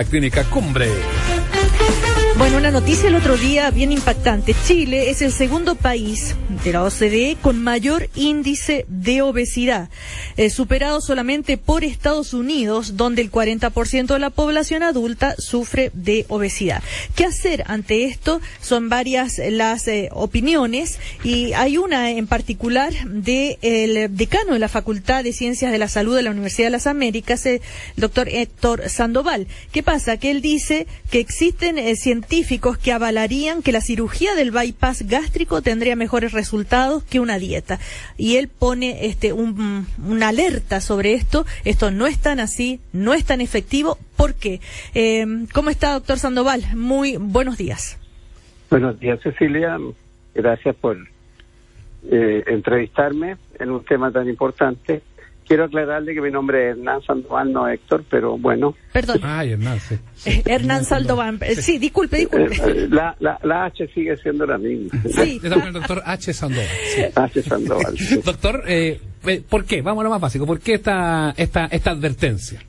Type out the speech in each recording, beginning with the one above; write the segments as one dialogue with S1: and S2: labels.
S1: La Clínica Cumbre.
S2: Bueno, una noticia el otro día bien impactante. Chile es el segundo país de la OCDE con mayor índice de obesidad, superado solamente por Estados Unidos, donde el 40% de la población adulta sufre de obesidad. ¿Qué hacer ante esto? Son varias las opiniones, y hay una en particular del decano de la Facultad de Ciencias de la Salud de la Universidad de las Américas, el doctor Héctor Sandoval. ¿Qué pasa? Que él dice que existen científicos que avalarían que la cirugía del bypass gástrico tendría mejores resultados que una dieta. Y él pone una alerta sobre esto. Esto no es tan así, no es tan efectivo. ¿Por qué? ¿Cómo está, doctor Sandoval? Muy buenos días.
S3: Buenos días, Cecilia. Gracias por entrevistarme en un tema tan importante. Quiero aclararle que mi nombre es Hernán Sandoval, no Héctor, pero bueno.
S2: Perdón.
S1: Ay, Hernán, sí.
S2: Hernán Sandoval. Sí, disculpe.
S3: La H sigue siendo la misma.
S2: Sí.
S1: Estamos con el doctor H. Sandoval. Sí.
S3: H. Sandoval. Sí.
S1: Doctor, ¿por qué? Vamos a lo más básico. ¿Por qué esta advertencia?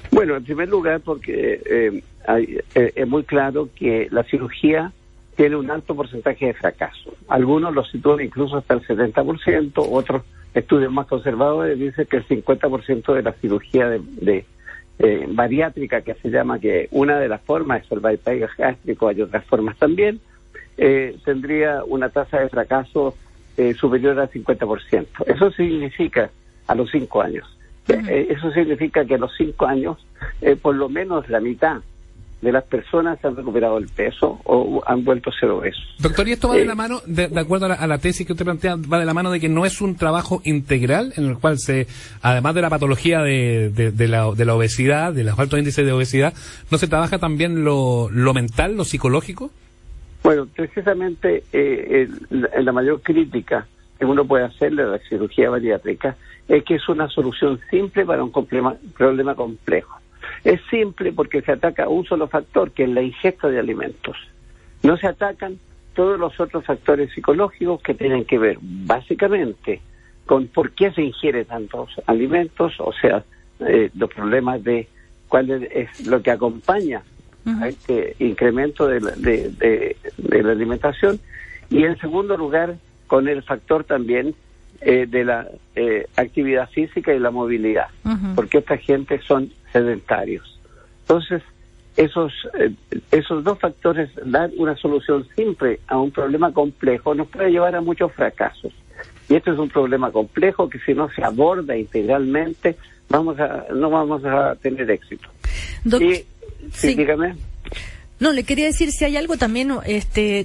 S3: Bueno, en primer lugar, porque es muy claro que la cirugía tiene un alto porcentaje de fracaso. Algunos lo sitúan incluso hasta el 70%, otros estudios más conservadores dicen que el 50% de la cirugía de bariátrica, que se llama, que una de las formas es el bypass gástrico, hay otras formas también, tendría una tasa de fracaso superior al 50%. Eso significa a los 5 años. Eso significa que a los 5 años, por lo menos la mitad de las personas han recuperado el peso o han vuelto a ser obesos. Doctor,
S1: y esto va de la mano, de acuerdo a la tesis que usted plantea, va de la mano de que no es un trabajo integral en el cual además de la patología de la obesidad, de los altos índices de obesidad, ¿no se trabaja también lo mental, lo psicológico? Bueno, precisamente la mayor crítica que uno puede hacerle a la cirugía bariátrica es que es una solución simple para un problema complejo. Es simple porque se ataca un solo factor, que es la ingesta de alimentos. No se atacan todos los otros factores psicológicos que tienen que ver básicamente con por qué se ingiere tantos alimentos, o sea, los problemas de cuál es lo que acompaña a este incremento de la alimentación, y en segundo lugar con el factor también de la actividad física y la movilidad, porque esta gente son sedentarios. Entonces, esos dos factores, dar una solución simple a un problema complejo, nos puede llevar a muchos fracasos. Y este es un problema complejo que si no se aborda integralmente, no vamos a tener éxito. Sí, dígame.
S2: No, le quería decir si hay algo también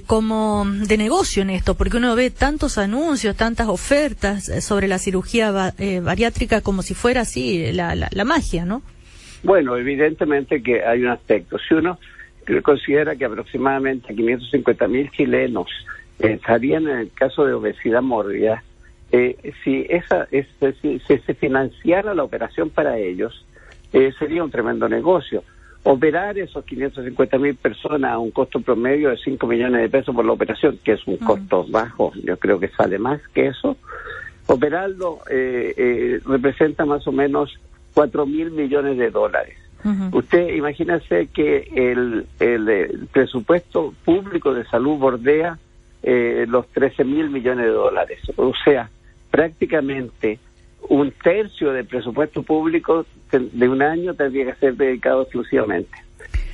S2: como de negocio en esto, porque uno ve tantos anuncios, tantas ofertas sobre la cirugía bariátrica como si fuera así la magia, ¿no?
S3: Bueno, evidentemente que hay un aspecto. Si uno considera que aproximadamente 550.000 chilenos estarían en el caso de obesidad mórbida, si se financiara la operación para ellos, sería un tremendo negocio. Operar esos 550.000 personas a un costo promedio de 5 millones de pesos por la operación, que es un costo bajo, yo creo que sale más que eso. Operarlo representa más o menos 4.000 millones de dólares. Usted imagínese que el presupuesto público de salud bordea los 13.000 millones de dólares. O sea, prácticamente un tercio del presupuesto público de un año tendría que ser dedicado exclusivamente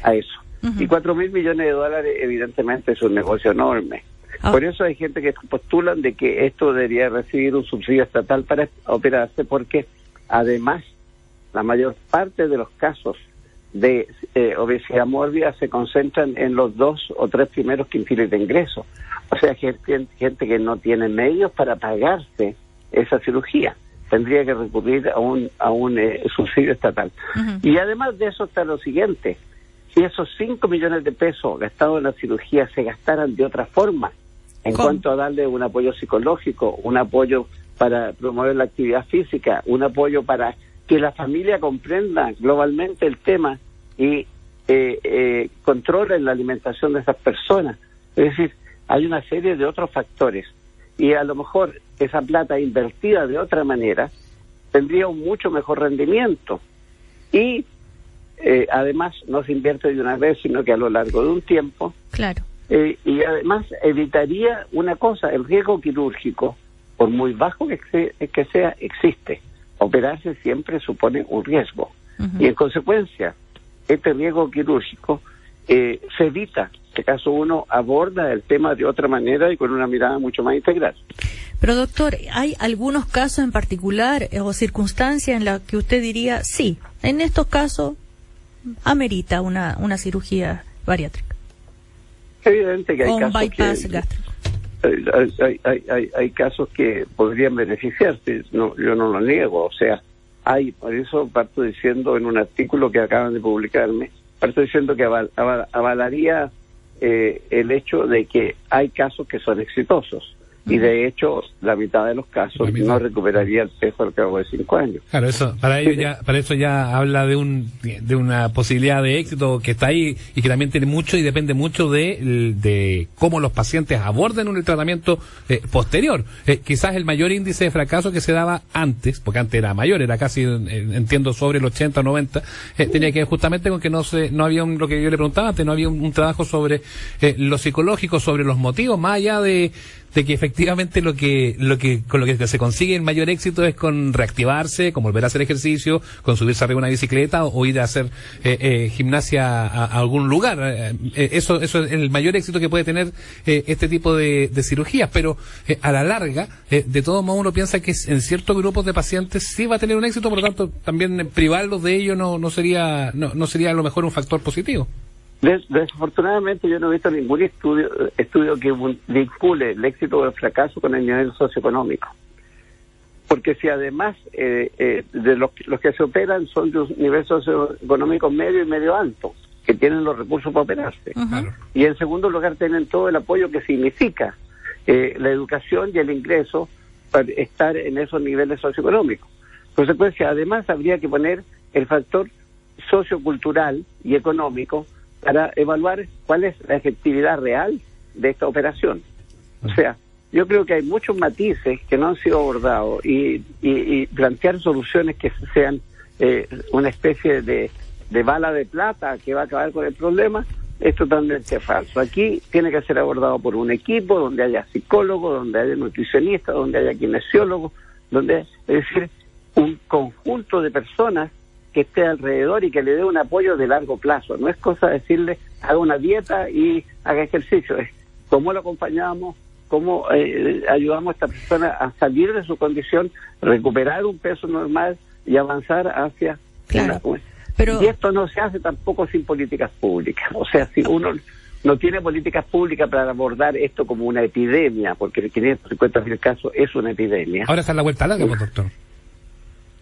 S3: a eso. Y 4.000 millones de dólares evidentemente es un negocio enorme. Por eso hay gente que postulan de que esto debería recibir un subsidio estatal para operarse, porque además la mayor parte de los casos de obesidad mórbida se concentran en los 2 o 3 primeros quintiles de ingresos. O sea, gente que no tiene medios para pagarse esa cirugía. Tendría que recurrir a un subsidio estatal. Y además de eso está lo siguiente: si esos 5 millones de pesos gastados en la cirugía se gastaran de otra forma, en cuanto a darle un apoyo psicológico, un apoyo para promover la actividad física, un apoyo para que la familia comprenda globalmente el tema y controle la alimentación de esas personas. Es decir, hay una serie de otros factores, y a lo mejor esa plata invertida de otra manera tendría un mucho mejor rendimiento. Y además no se invierte de una vez, sino que a lo largo de un tiempo.
S2: Claro.
S3: Y además evitaría una cosa, el riesgo quirúrgico, por muy bajo que sea, existe. Operarse siempre supone un riesgo. Y en consecuencia, este riesgo quirúrgico se evita. En este caso uno aborda el tema de otra manera y con una mirada mucho más integral.
S2: Pero doctor, ¿hay algunos casos en particular o circunstancias en las que usted diría, sí, en estos casos amerita una cirugía bariátrica?
S3: Es evidente que hay
S2: un
S3: casos
S2: bypass gástrico.
S3: Hay casos que podrían beneficiarse, yo no lo niego, o sea, por eso parto diciendo en un artículo que acaban de publicarme, parto diciendo que avalaría el hecho de que hay casos que son exitosos. Y de hecho, la mitad de los casos no recuperaría el peso al cabo de 5 años.
S1: Claro, para eso ya habla de una posibilidad de éxito que está ahí y que también tiene mucho y depende mucho de cómo los pacientes aborden un tratamiento posterior. Quizás el mayor índice de fracaso que se daba antes, porque antes era mayor, era casi, entiendo, sobre el 80 o 90, tenía que ver justamente con que no había lo que yo le preguntaba antes, no había un trabajo sobre lo psicológico, sobre los motivos, más allá de que efectivamente con lo que se consigue el mayor éxito es con reactivarse, con volver a hacer ejercicio, con subirse arriba de una bicicleta o ir a hacer gimnasia a algún lugar. Eso es el mayor éxito que puede tener este tipo de cirugías, pero a la larga, de todos modos uno piensa que en ciertos grupos de pacientes sí va a tener un éxito, por lo tanto también privarlos de ello no sería a lo mejor un factor positivo.
S3: Desafortunadamente yo no he visto ningún estudio que vincule el éxito o el fracaso con el nivel socioeconómico. Porque si además de los que se operan son de un nivel socioeconómico medio y medio alto, que tienen los recursos para operarse. Y en segundo lugar tienen todo el apoyo que significa la educación y el ingreso para estar en esos niveles socioeconómicos. En consecuencia, además habría que poner el factor sociocultural y económico para evaluar cuál es la efectividad real de esta operación. O sea, yo creo que hay muchos matices que no han sido abordados y plantear soluciones que sean una especie de bala de plata que va a acabar con el problema es totalmente falso. Aquí tiene que ser abordado por un equipo donde haya psicólogos, donde haya nutricionistas, donde haya kinesiólogos, es decir, un conjunto de personas que esté alrededor y que le dé un apoyo de largo plazo. No es cosa de decirle, haga una dieta y haga ejercicio. Es cómo lo acompañamos, cómo ayudamos a esta persona a salir de su condición, recuperar un peso normal y avanzar hacia
S2: Pero...
S3: Y esto no se hace tampoco sin políticas públicas. O sea, si uno no tiene políticas públicas para abordar esto como una epidemia, porque el 550.000 casos es una epidemia.
S1: Ahora está en la vuelta larga, doctor.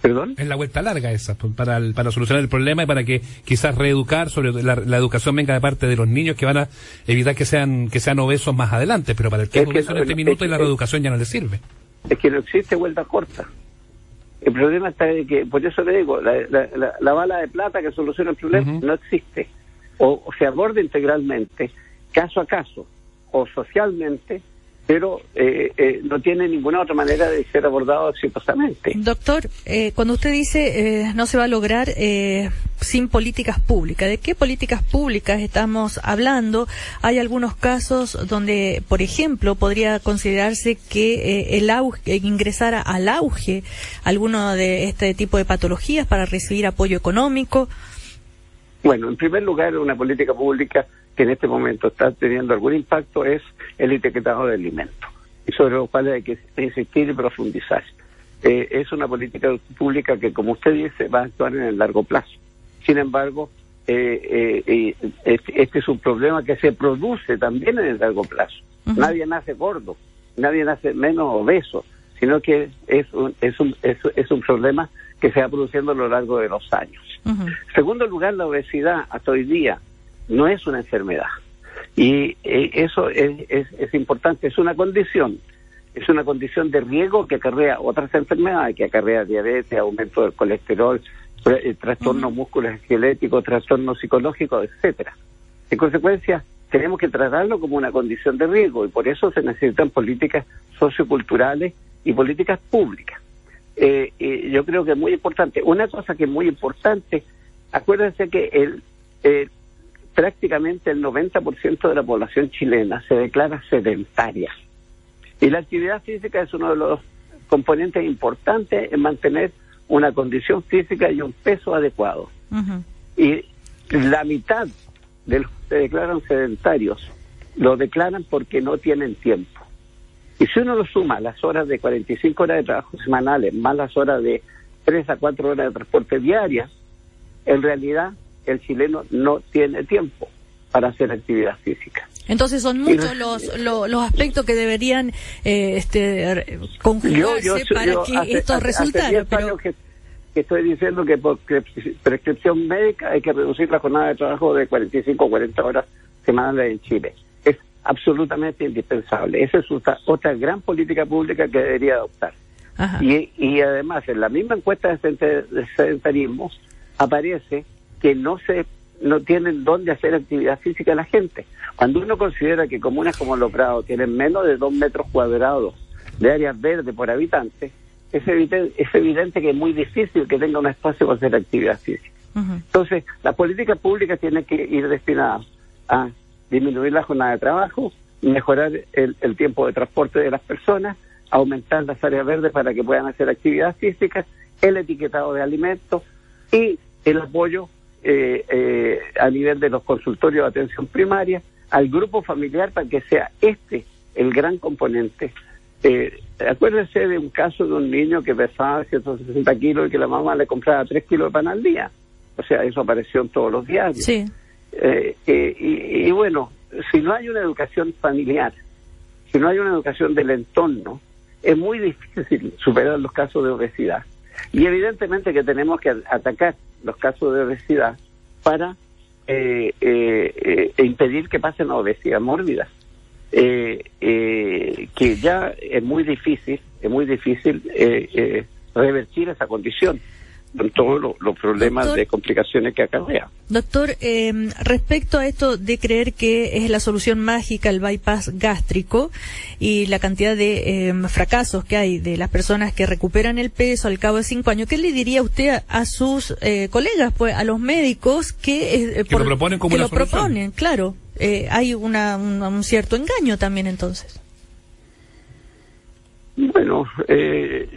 S3: ¿Perdón?
S1: Es la vuelta larga esa, para solucionar el problema y para que quizás reeducar sobre la educación venga de parte de los niños que van a evitar que sean obesos más adelante, pero para el que es obeso en este minuto y la reeducación ya no le sirve. Es
S3: que no existe vuelta corta. El problema está de que, por eso le digo, la bala de plata que soluciona el problema no existe. O se aborda integralmente, caso a caso, o socialmente, pero no tiene ninguna otra manera de ser abordado exitosamente.
S2: Doctor, cuando usted dice no se va a lograr sin políticas públicas, ¿de qué políticas públicas estamos hablando? Hay algunos casos donde, por ejemplo, podría considerarse que ingresara al auge alguno de este tipo de patologías para recibir apoyo económico.
S3: Bueno, en primer lugar, una política pública que en este momento está teniendo algún impacto es el etiquetado de alimentos, y sobre lo cual hay que insistir y profundizar. Es una política pública que, como usted dice, va a actuar en el largo plazo. Sin embargo, este es un problema que se produce también en el largo plazo. Nadie nace gordo, nadie nace menos obeso, sino que es un problema que se va produciendo a lo largo de los años. En segundo lugar, la obesidad hasta hoy día no es una enfermedad. Y eso es importante, es una condición de riesgo que acarrea otras enfermedades, que acarrea diabetes, aumento del colesterol, trastornos musculoesqueléticos, trastornos psicológicos, etcétera. En consecuencia, tenemos que tratarlo como una condición de riesgo y por eso se necesitan políticas socioculturales y políticas públicas. Yo creo que es muy importante. Una cosa que es muy importante acuérdense que prácticamente el 90% de la población chilena se declara sedentaria. Y la actividad física es uno de los componentes importantes en mantener una condición física y un peso adecuado.
S2: Ujú.
S3: Y la mitad de los que se declaran sedentarios lo declaran porque no tienen tiempo. Y si uno lo suma las horas de 45 horas de trabajo semanales, más las horas de 3 a 4 horas de transporte diarias, en realidad el chileno no tiene tiempo para hacer actividad física.
S2: Entonces son muchos los aspectos que deberían conjugarse para que esto resultara.
S3: Hace 10 años que estoy diciendo que por prescripción médica hay que reducir la jornada de trabajo de 45 o 40 horas semanales en Chile. Es absolutamente indispensable. Esa es otra gran política pública que debería adoptar. Y además, en la misma encuesta de sedentarismo aparece que no tienen dónde hacer actividad física la gente. Cuando uno considera que comunas como Los Prados tienen menos de 2 metros cuadrados de áreas verdes por habitante, es evidente que es muy difícil que tenga un espacio para hacer actividad física. Entonces, las políticas públicas tienen que ir destinadas a disminuir la jornada de trabajo, mejorar el tiempo de transporte de las personas, aumentar las áreas verdes para que puedan hacer actividad física, el etiquetado de alimentos y el apoyo a nivel de los consultorios de atención primaria al grupo familiar para que sea el gran componente. Acuérdense de un caso de un niño que pesaba 160 kilos y que la mamá le compraba 3 kilos de pan al día. O sea, eso apareció en todos los diarios.
S2: Sí.
S3: Y bueno, si no hay una educación familiar, si no hay una educación del entorno, es muy difícil superar los casos de obesidad. Y evidentemente que tenemos que atacar los casos de obesidad para impedir que pasen a obesidad mórbida. Que ya es muy difícil revertir esa condición con todos los problemas, doctor, de complicaciones que acarrea.
S2: Doctor, respecto a esto de creer que es la solución mágica el bypass gástrico y la cantidad de fracasos que hay de las personas que recuperan el peso al cabo de 5 años, ¿qué le diría usted a sus colegas, pues, a los médicos que
S1: lo proponen como una solución?
S2: Proponen, claro. Hay un cierto engaño también, entonces.
S3: Bueno,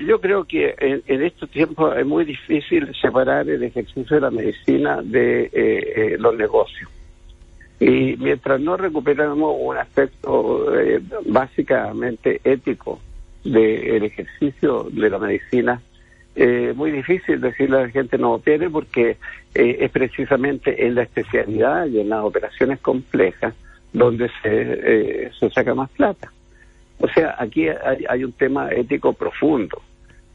S3: yo creo que en estos tiempos es muy difícil separar el ejercicio de la medicina de los negocios. Y mientras no recuperamos un aspecto básicamente ético del ejercicio de la medicina, es muy difícil decirle a la gente no opere, porque es precisamente en la especialidad y en las operaciones complejas donde se saca más plata. O sea, aquí hay un tema ético profundo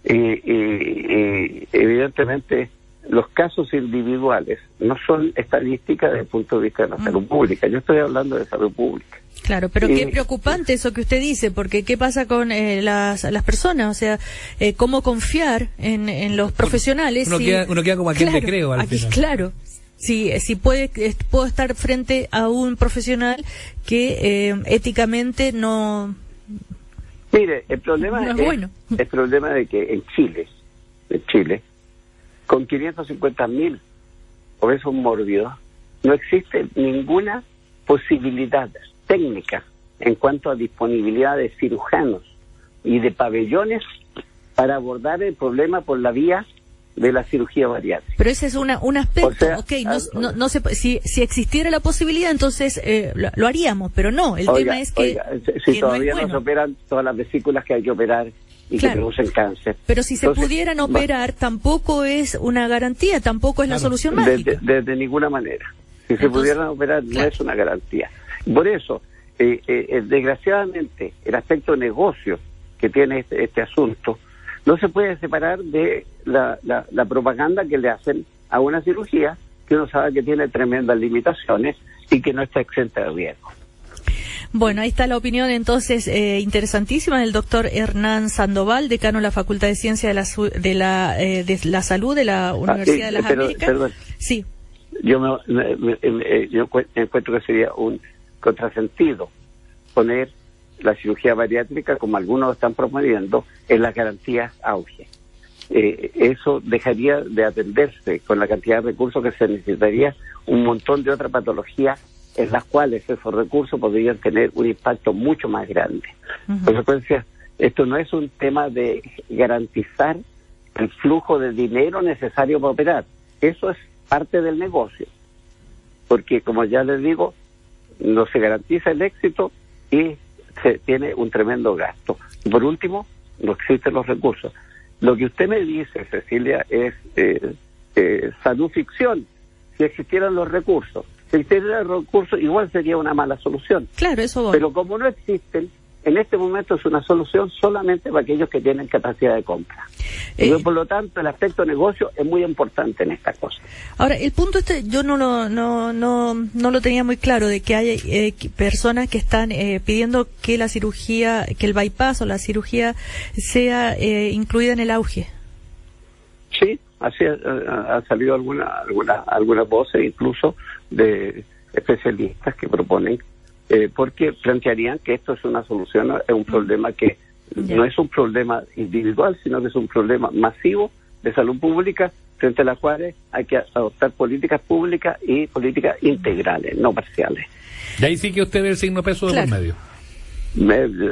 S3: y evidentemente los casos individuales no son estadísticas desde el punto de vista de la salud pública. Yo estoy hablando de salud pública.
S2: Claro, pero qué preocupante eso que usted dice, porque ¿qué pasa con las personas? O sea, ¿cómo confiar en los profesionales?
S1: Uno queda como a quien le creo al final.
S2: Claro. Si puedo estar frente a un profesional que éticamente no...
S3: Mire, el problema es bueno. El problema de que en Chile, con 550.000 obesos mórbidos, no existe ninguna posibilidad técnica en cuanto a disponibilidad de cirujanos y de pabellones para abordar el problema por la vía de la cirugía bariátrica.
S2: Pero ese es un aspecto,
S3: o sea,
S2: no se, si existiera la posibilidad, entonces lo haríamos, pero no, el tema es que...
S3: si todavía no se operan todas las vesículas que hay que operar y que producen cáncer.
S2: Pero si se pudieran operar, tampoco es una garantía, tampoco es la solución mágica.
S3: De ninguna manera. Si se pudieran operar, no es una garantía. Por eso, desgraciadamente, el aspecto negocio que tiene este asunto no se puede separar de la propaganda que le hacen a una cirugía que uno sabe que tiene tremendas limitaciones y que no está exenta de riesgo.
S2: Bueno, ahí está la opinión entonces interesantísima del doctor Hernán Sandoval, decano de la Facultad de Ciencia de la Salud de la Universidad de las Américas.
S3: Perdón.
S2: Sí.
S3: Yo encuentro que sería un contrasentido poner la cirugía bariátrica, como algunos están promoviendo, en las garantías auge. eso dejaría de atenderse con la cantidad de recursos que se necesitaría un montón de otras patologías en las cuales esos recursos podrían tener un impacto mucho más grande. En consecuencia, esto no es un tema de garantizar el flujo de dinero necesario para operar. Eso es parte del negocio. Porque, como ya les digo, no se garantiza el éxito y se tiene un tremendo gasto. Y por último, no existen los recursos. Lo que usted me dice, Cecilia, es salud ficción. Si existieran los recursos. Si existieran los recursos, igual sería una mala solución.
S2: Claro, eso voy.
S3: Pero como no existen, en este momento es una solución solamente para aquellos que tienen capacidad de compra. Por lo tanto, el aspecto negocio es muy importante en esta cosa.
S2: Ahora, el punto yo no lo tenía muy claro, de que hay personas que están pidiendo que la cirugía, que el bypass o la cirugía sea incluida en el auge.
S3: Sí, así ha salido algunas voces, incluso de especialistas que proponen, porque plantearían que esto es una solución a un problema que no es un problema individual, sino que es un problema masivo de salud pública, frente a las cuales hay que adoptar políticas públicas y políticas integrales, no parciales.
S1: Y ahí sí que usted ve el signo peso de por medio.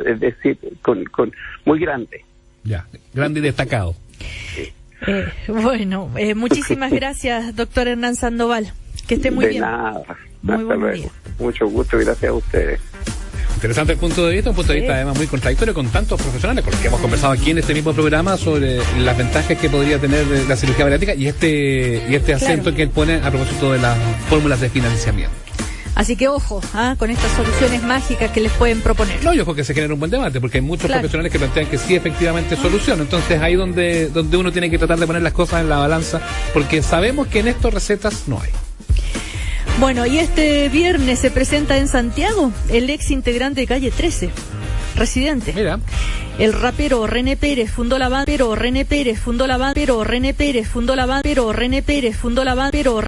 S3: Es decir, con muy grande.
S1: Ya, grande y destacado.
S2: Bueno, muchísimas gracias, doctor Hernán Sandoval. Que esté muy bien.
S3: De nada.
S2: Muy buen día.
S3: Mucho gusto, gracias a ustedes.
S1: Interesante el punto de vista, un punto de vista además muy contradictorio con tantos profesionales, porque hemos conversado aquí en este mismo programa sobre las ventajas que podría tener la cirugía bariátrica y este acento que él pone a propósito de las fórmulas de financiamiento.
S2: Así que ojo, con estas soluciones mágicas que les pueden proponer.
S1: No, yo creo que se genera un buen debate, porque hay muchos profesionales que plantean que sí, efectivamente, solución. Entonces ahí donde uno tiene que tratar de poner las cosas en la balanza, porque sabemos que en esto recetas no hay.
S2: Bueno, y este viernes se presenta en Santiago el ex integrante de Calle 13, residente.
S1: Mira.
S2: El rapero René Pérez fundó la banda, pero René Pérez fundó la banda, pero René Pérez fundó la banda, pero René Pérez fundó la banda, pero